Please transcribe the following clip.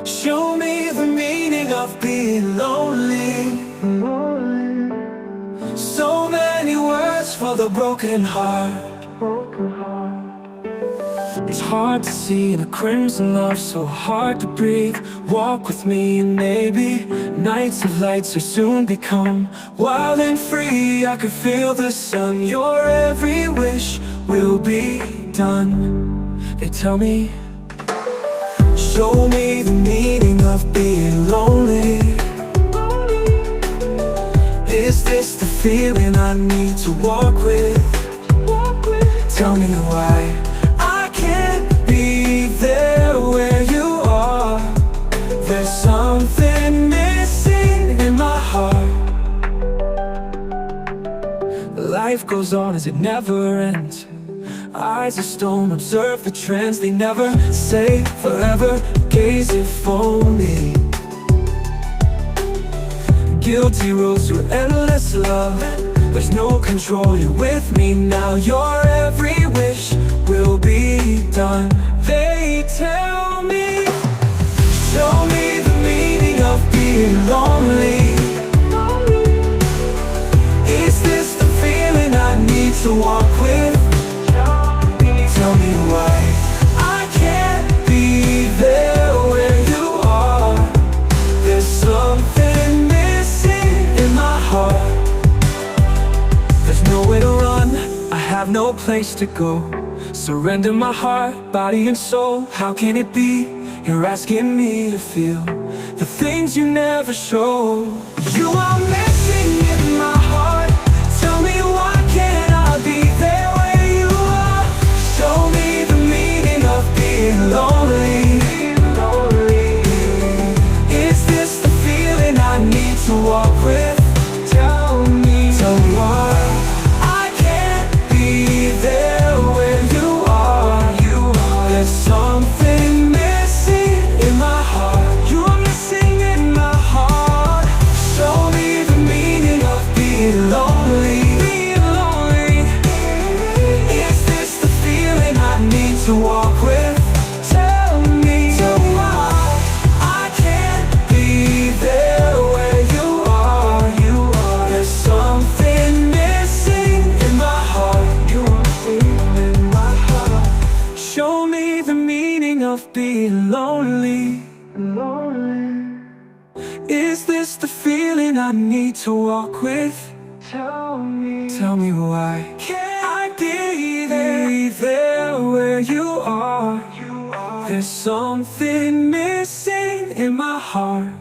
Show me the meaning of being lonely. So many words for the broken heart. It's hard to see in a crimson love, so hard to breathe. Walk with me and maybe nights of lights will soon become wild and free. I could feel the sun, your every wish will be done. They tell me, show me the meaning of being lonely. Is this the feeling I need to walk with? Tell me why I can't be there where you are. There's something missing in my heart. Life goes on as it never ends. Eyes of stone observe the trends. They never say forever, gaze if only. Guilty rules through endless love. There's no control, you're with me now. Your every wish will be done. They tell me, show me the meaning of being lonely. Is this the feeling I need to walk with? Tell me why I can't be there where you are. There's something missing in my heart. There's nowhere to run, I have no place to go. Surrender my heart, body and soul. How can it be? You're asking me to feel the things you never show. You are missing in my heart. Tell me why can't I be there where you are? Show me the meaning of being lonely. Is this the feeling I need to walk with? Tell me why I can't be there where you are. There's something missing in my heart. You are missing in my heart. Show me the meaning of being lonely. Is this the feeling I need to walk with? Tell me why I can't be there where you are. There's something missing in my heart. You are in my heart. Show me the meaning of being lonely. Is this the feeling I need to walk with? Tell me why can't I be there where you are? There's something missing in my heart.